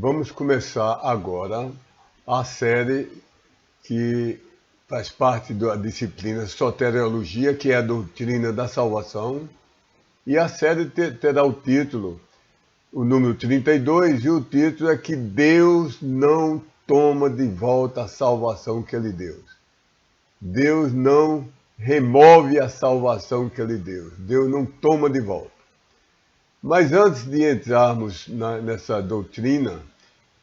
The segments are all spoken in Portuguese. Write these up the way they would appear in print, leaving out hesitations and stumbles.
Vamos começar agora a série que faz parte da disciplina Soteriologia, que é a doutrina da salvação, e a série terá o título, o número 32, e o título é que Deus não toma de volta a salvação que Ele deu. Deus não remove a salvação que Ele deu. Deus não toma de volta. Mas antes de entrarmos nessa doutrina,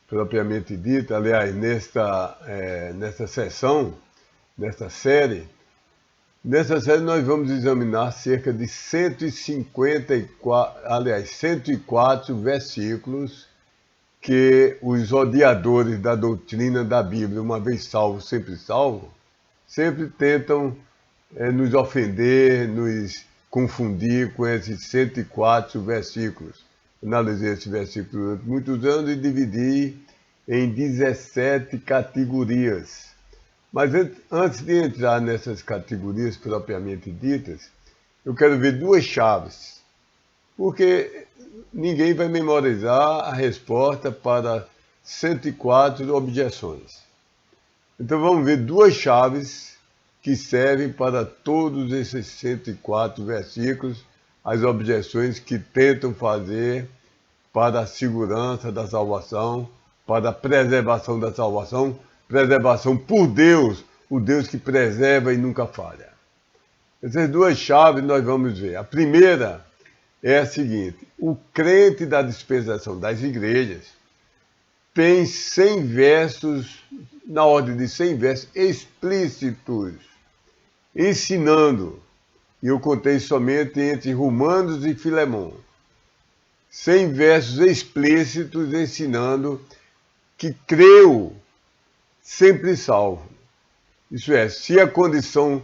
propriamente dita, aliás, nesta sessão, nessa série nós vamos examinar cerca de 104 versículos que os odiadores da doutrina da Bíblia, uma vez salvo, sempre tentam nos ofender, nos confundir com esses 104 versículos. Analisei esse versículo durante muitos anos e dividi em 17 categorias. Mas antes de entrar nessas categorias propriamente ditas, eu quero ver duas chaves, porque ninguém vai memorizar a resposta para 104 objeções. Então vamos ver duas chaves que servem para todos esses 104 versículos, as objeções que tentam fazer para a segurança da salvação, para a preservação da salvação, preservação por Deus, o Deus que preserva e nunca falha. Essas duas chaves nós vamos ver. A primeira é a seguinte: o crente da dispensação das igrejas tem 100 versos, na ordem de 100 versos explícitos, ensinando, e eu contei somente entre Romanos e Filemão, 100 versos explícitos ensinando que creu sempre salvo. Isso é, se a condição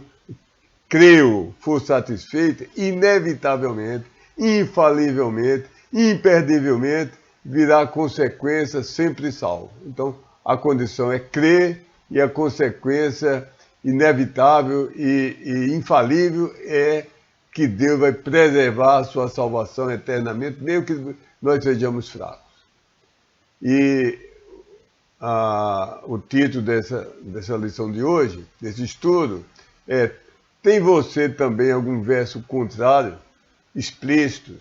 creu for satisfeita, inevitavelmente, infalivelmente, imperdivelmente, virá a consequência sempre salvo. Então, a condição é crer e a consequência inevitável e infalível é que Deus vai preservar a sua salvação eternamente, mesmo que nós sejamos fracos. E o título dessa lição de hoje, desse estudo, é: tem você também algum verso contrário, explícito?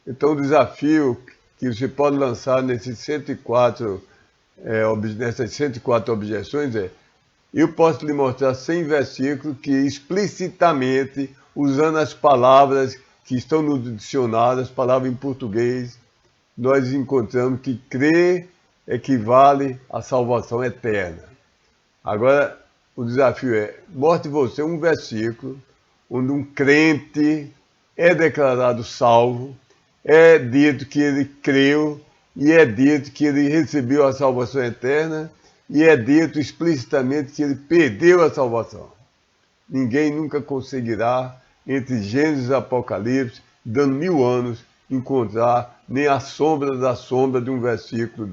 Então o desafio que você pode lançar nessas 104 objeções é: eu posso lhe mostrar 100 versículos que explicitamente, usando as palavras que estão no dicionário, as palavras em português, nós encontramos que crer equivale à salvação eterna. Agora, o desafio é: mostre você um versículo onde um crente é declarado salvo, é dito que ele creu, e é dito que ele recebeu a salvação eterna, e é dito explicitamente que ele perdeu a salvação. Ninguém nunca conseguirá, entre Gênesis e Apocalipse, dando 1000 anos, encontrar nem a sombra da sombra de um versículo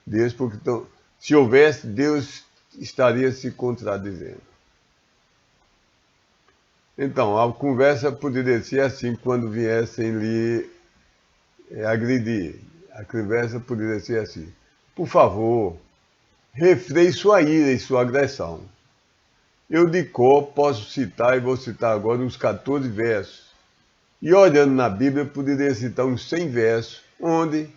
desse, porque então, se houvesse, Deus estaria se contradizendo. Então, a conversa poderia ser assim quando viessem lhe agredir. A conversa poderia ser assim: por favor, refreie sua ira e sua agressão. Eu de cor posso citar, e vou citar agora, uns 14 versos. E olhando na Bíblia, poderia citar uns 100 versos, onde,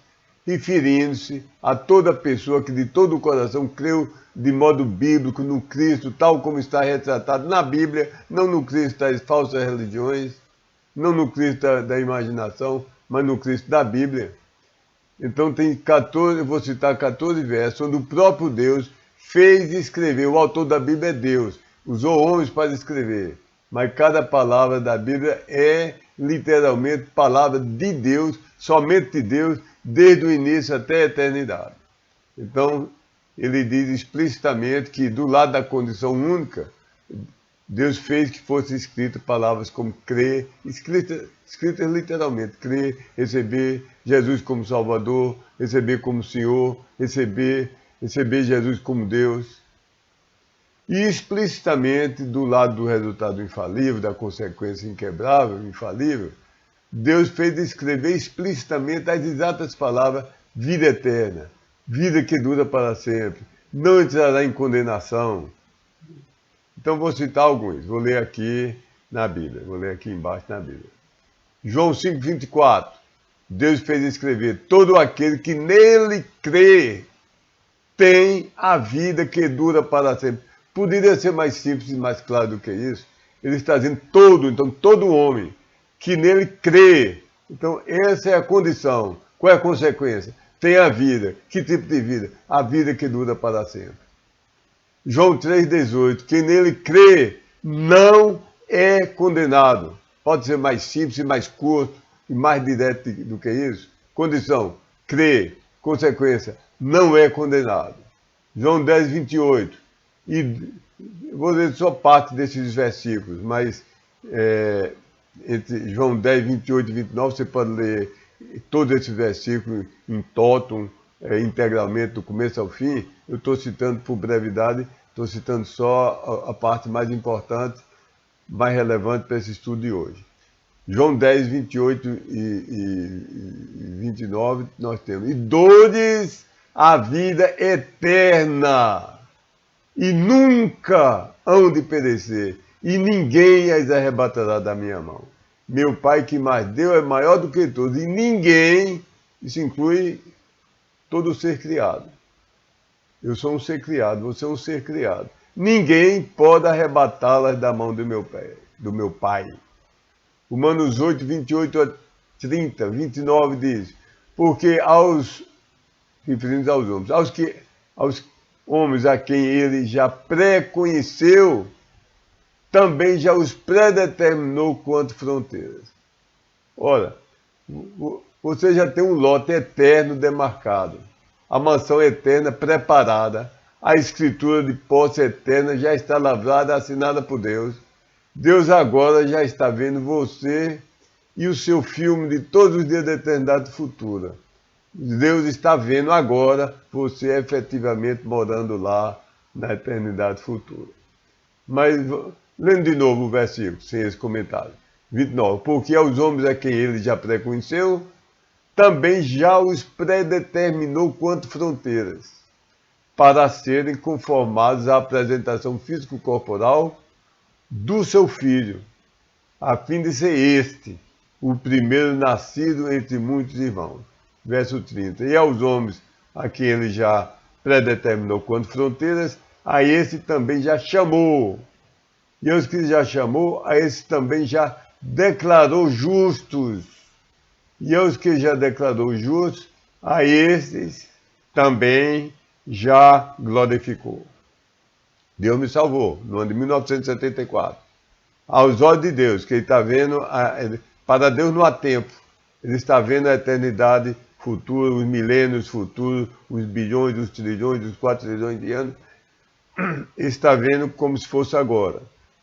referindo-se a toda pessoa que de todo o coração creu de modo bíblico no Cristo, tal como está retratado na Bíblia, não no Cristo das falsas religiões, não no Cristo da imaginação, mas no Cristo da Bíblia. Então tem 14, eu vou citar 14 versos, onde o próprio Deus fez e escreveu. O autor da Bíblia é Deus, usou homens para escrever, mas cada palavra da Bíblia é literalmente palavra de Deus, somente de Deus, desde o início até a eternidade. Então, ele diz explicitamente que do lado da condição única, Deus fez que fosse escritas palavras como crer, escritas literalmente: crer, receber Jesus como Salvador, receber como Senhor, receber Jesus como Deus. E explicitamente, do lado do resultado infalível, da consequência inquebrável, infalível, Deus fez escrever explicitamente as exatas palavras: vida eterna, vida que dura para sempre, não entrará em condenação. Então vou citar alguns, vou ler aqui na Bíblia, vou ler aqui embaixo na Bíblia. João 5,24, Deus fez escrever, todo aquele que nele crê tem a vida que dura para sempre. Poderia ser mais simples e mais claro do que isso. Ele está dizendo todo, então todo homem que nele crê. Então essa é a condição. Qual é a consequência? Tem a vida. Que tipo de vida? A vida que dura para sempre. João 3,18, quem nele crê não é condenado. Pode ser mais simples e mais curto e mais direto do que isso. Condição, crê. Consequência, não é condenado. João 10,28. E vou ler só parte desses versículos, mas entre João 10, 28 e 29, você pode ler todos esses versículos em totum, integralmente, do começo ao fim. Eu estou citando por brevidade, estou citando só a parte mais importante, mais relevante para esse estudo de hoje. João 10, 28 e 29, nós temos. E dou-lhes a vida eterna, e nunca hão de perecer, e ninguém as arrebatará da minha mão. Meu Pai que mais deu é maior do que todos, e ninguém, isso inclui todo ser criado. Eu sou um ser criado, você é um ser criado. Ninguém pode arrebatá-las da mão do meu Pai. Romanos 8, 28 a 30, 29 diz, porque referindo aos homens, aos homens a quem ele já pré-conheceu, também já os predeterminou quanto fronteiras. Ora, você já tem um lote eterno demarcado, a mansão eterna preparada, a escritura de posse eterna já está lavrada, assinada por Deus. Deus agora já está vendo você e o seu filme de todos os dias da eternidade futura. Deus está vendo agora você efetivamente morando lá na eternidade futura. Mas, lendo de novo o versículo, sem esse comentário. 29. Porque aos homens a quem ele já pré-conheceu, também já os predeterminou quanto fronteiras, para serem conformados à apresentação físico-corporal do seu Filho, a fim de ser este o primeiro nascido entre muitos irmãos. Verso 30. E aos homens a quem ele já predeterminou quanto fronteiras, a esse também já chamou. E aos que já chamou, a esse também já declarou justos. E aos que já declarou justos, a esses também já glorificou. Deus me salvou no ano de 1974. Aos olhos de Deus, que ele está vendo, para Deus não há tempo. Ele está vendo a eternidade futura, os milênios futuros, os bilhões, os trilhões, os 4 trilhões de anos. Ele está vendo como se fosse agora.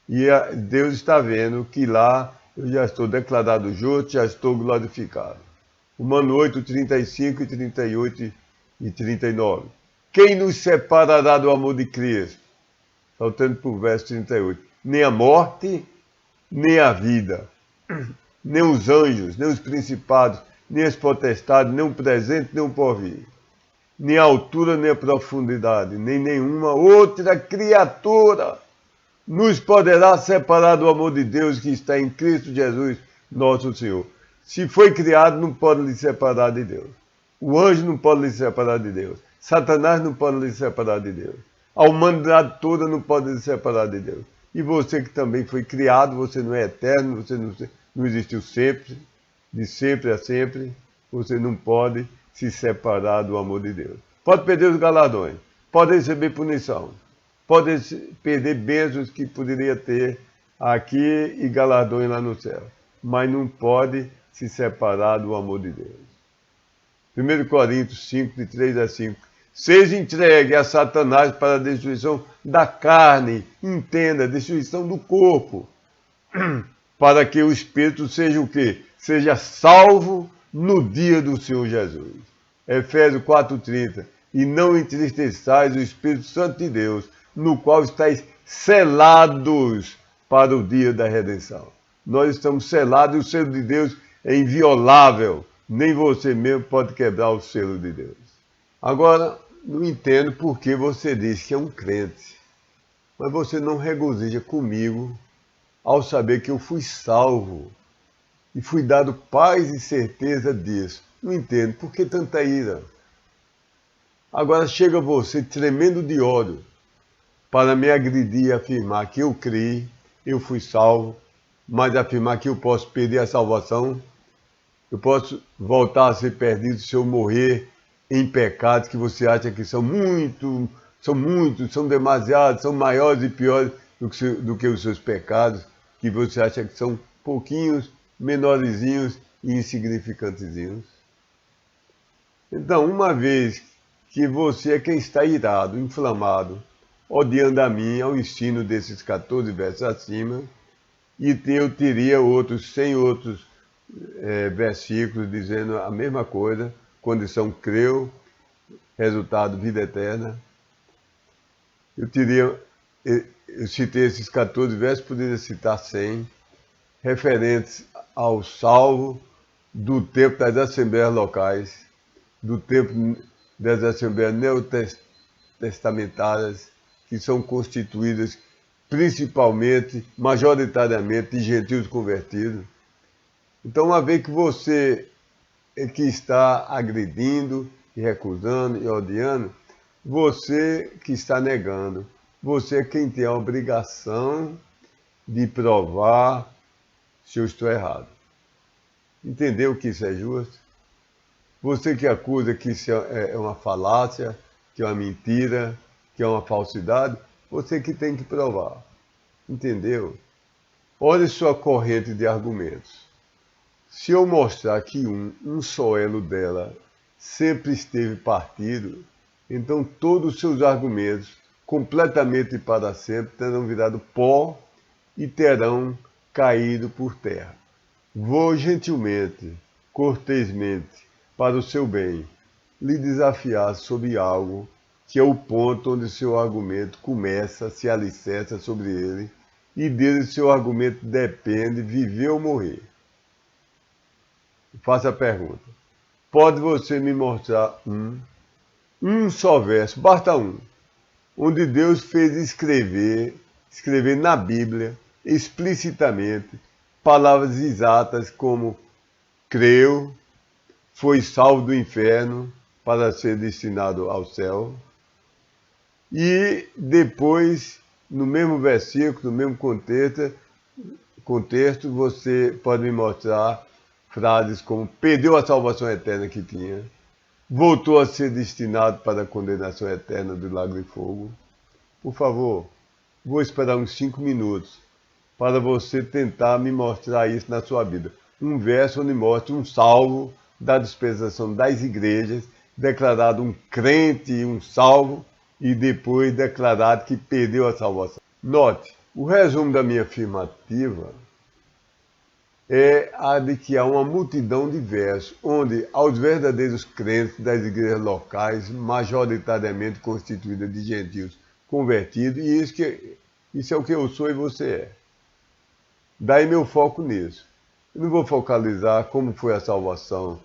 E Deus está vendo que lá eu já estou declarado justo, já estou glorificado. Romanos 8, 35 e 38 e 39. Quem nos separará do amor de Cristo? Saltando para o verso 38. Nem a morte, nem a vida, nem os anjos, nem os principados, nem as potestades, nem o presente, nem o porvir, nem a altura, nem a profundidade, nem nenhuma outra criatura nos poderá separar do amor de Deus que está em Cristo Jesus, nosso Senhor. Se foi criado, não pode lhe separar de Deus. O anjo não pode lhe separar de Deus. Satanás não pode lhe separar de Deus. A humanidade toda não pode lhe separar de Deus. E você que também foi criado, você não é eterno, você não existiu sempre, de sempre a sempre, você não pode se separar do amor de Deus. Pode perder os galardões, pode receber punição, pode perder bênçãos que poderia ter aqui e galardões lá no céu, mas não pode se separar do amor de Deus. 1 Coríntios 5, de 3 a 5. Seja entregue a Satanás para a destruição da carne, entenda, destruição do corpo, para que o espírito seja o quê? Seja salvo no dia do Senhor Jesus. Efésios 4:30. E não entristeçais o Espírito Santo de Deus, no qual estáis selados para o dia da redenção. Nós estamos selados e o selo de Deus é inviolável. Nem você mesmo pode quebrar o selo de Deus. Agora, não entendo por que você diz que é um crente, mas você não regozija comigo ao saber que eu fui salvo e fui dado paz e certeza disso. Não entendo por que tanta ira. Agora chega você tremendo de ódio para me agredir e afirmar que eu criei, eu fui salvo, mas afirmar que eu posso perder a salvação, eu posso voltar a ser perdido se eu morrer em pecados que você acha que são muitos, são demasiados, são maiores e piores do que os seus pecados, que você acha que são pouquinhos, menorzinhos e insignificantezinhos. Então, uma vez que você é quem está irado, inflamado, odiando a mim, ao ensino desses 14 versos acima, e eu teria outros, 100 outros versículos dizendo a mesma coisa, condição creu, resultado vida eterna. Eu citei esses 14 versos, poderia citar 100, referentes ao salvo do tempo das assembleias locais, do tempo das assembleias neotestamentárias, que são constituídas principalmente, majoritariamente, de gentios convertidos. Então, uma vez que você que está agredindo e recusando e odiando, você que está negando, você é quem tem a obrigação de provar se eu estou errado. Entendeu que isso é justo? Você que acusa que isso é uma falácia, que é uma mentira, que é uma falsidade, você que tem que provar. Entendeu? Olhe sua corrente de argumentos. Se eu mostrar que um só elo dela sempre esteve partido, então todos os seus argumentos, completamente e para sempre, terão virado pó e terão caído por terra. Vou gentilmente, cortesmente, para o seu bem, lhe desafiar sobre algo que é o ponto onde seu argumento começa, se alicerça sobre ele, e dele seu argumento depende viver ou morrer. Faça a pergunta. Pode você me mostrar um só verso, basta um, onde Deus fez escrever na Bíblia, explicitamente, palavras exatas como creu, foi salvo do inferno para ser destinado ao céu. E depois, no mesmo versículo, no mesmo contexto, você pode me mostrar frases como perdeu a salvação eterna que tinha, voltou a ser destinado para a condenação eterna do lago de fogo. Por favor, vou esperar uns 5 minutos para você tentar me mostrar isso na sua vida. Um verso onde mostra um salvo da dispensação das igrejas, declarado um crente, um salvo, e depois declarado que perdeu a salvação. Note, o resumo da minha afirmativa é a de que há uma multidão de versos, onde aos verdadeiros crentes das igrejas locais, majoritariamente constituídas de gentios convertidos, e isso é o que eu sou e você é. Daí meu foco nisso. Eu não vou focalizar como foi a salvação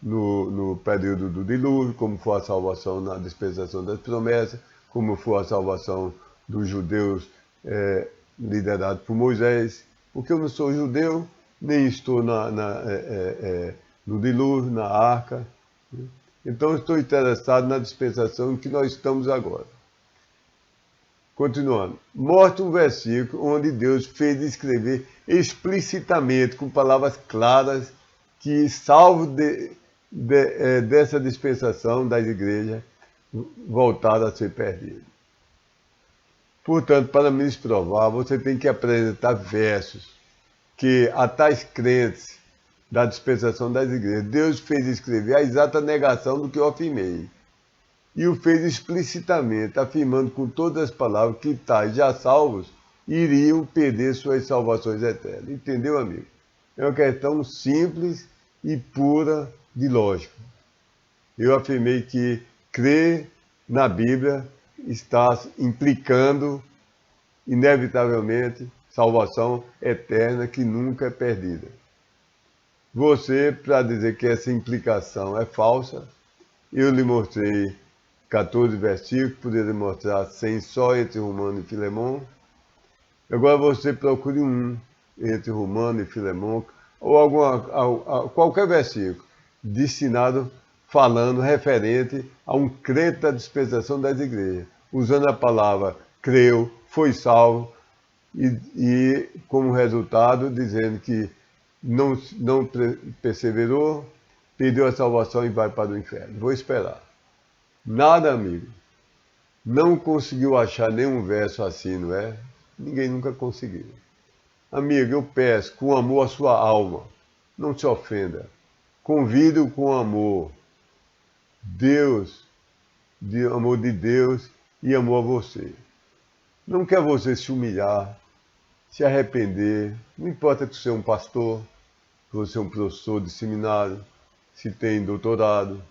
no período do dilúvio, como foi a salvação na dispensação das promessas, como foi a salvação dos judeus liderados por Moisés, porque eu não sou judeu, nem estou no dilúvio, na arca. Então estou interessado na dispensação em que nós estamos agora. Continuando, mostra um versículo onde Deus fez escrever explicitamente, com palavras claras, que salvo dessa dispensação das igrejas, voltaram a ser perdidos. Portanto, para me provar, você tem que apresentar versos que a tais crentes da dispensação das igrejas, Deus fez escrever a exata negação do que eu afirmei. E o fez explicitamente, afirmando com todas as palavras que tais já salvos iriam perder suas salvações eternas. Entendeu, amigo? É uma questão simples e pura de lógica. Eu afirmei que crer na Bíblia está implicando, inevitavelmente, salvação eterna que nunca é perdida. Você, para dizer que essa implicação é falsa, Eu lhe mostrei 14 versículos, poderia mostrar 100 só entre Romano e Filemão. Agora você procure um entre Romano e Filemão, ou qualquer versículo destinado, falando, referente a um crente da dispensação das igrejas, usando a palavra creu, foi salvo, e como resultado, dizendo que não perseverou, perdeu a salvação e vai para o inferno. Vou esperar. Nada, amigo. Não conseguiu achar nenhum verso assim, não é? Ninguém nunca conseguiu. Amigo, eu peço com amor a sua alma. Não se ofenda. Convido com amor. Deus, de amor de Deus e amor a você. Não quer você se humilhar, se arrepender. Não importa que você é um pastor, que você é um professor de seminário, se tem doutorado.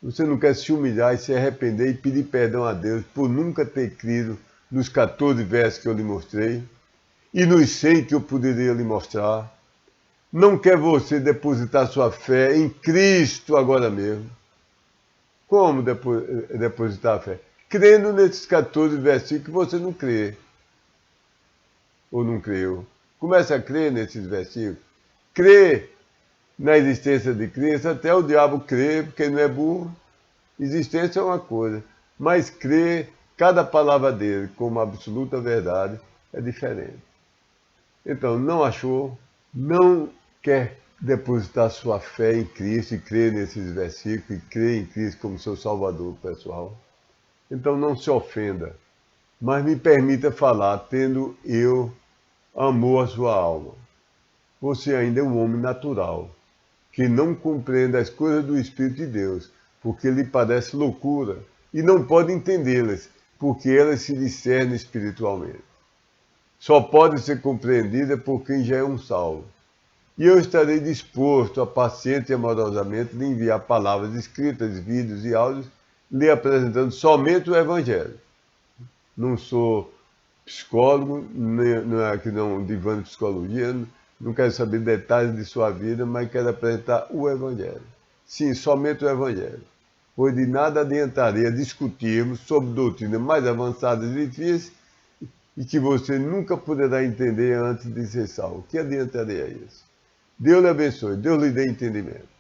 Você não quer se humilhar e se arrepender e pedir perdão a Deus por nunca ter crido nos 14 versos que eu lhe mostrei e nos 100 que eu poderia lhe mostrar. Não quer você depositar sua fé em Cristo agora mesmo. Como depositar a fé? Crendo nesses 14 versículos que você não crê. Ou não creu. Comece a crer nesses versículos. Crê na existência de Cristo, até o diabo crê, porque não é burro. Existência é uma coisa, mas crer cada palavra dele como absoluta verdade é diferente. Então, não achou, não quer depositar sua fé em Cristo e crer nesses versículos, e crer em Cristo como seu Salvador pessoal. Então, não se ofenda, mas me permita falar, tendo eu amor à sua alma. Você ainda é um homem natural, que não compreende as coisas do Espírito de Deus, porque lhe parece loucura, e não pode entendê-las, porque elas se discernem espiritualmente. Só pode ser compreendida por quem já é um salvo. E eu estarei disposto a paciente e amorosamente lhe enviar palavras escritas, vídeos e áudios, lhe apresentando somente o Evangelho. Não sou psicólogo, não é aqui não divã de psicologia, não quero saber detalhes de sua vida, mas quero apresentar o Evangelho. Sim, somente o Evangelho. Pois de nada adiantaria discutirmos sobre doutrinas mais avançadas e difíceis e que você nunca poderá entender antes de ser salvo. Que adiantaria isso? Deus lhe abençoe, Deus lhe dê entendimento.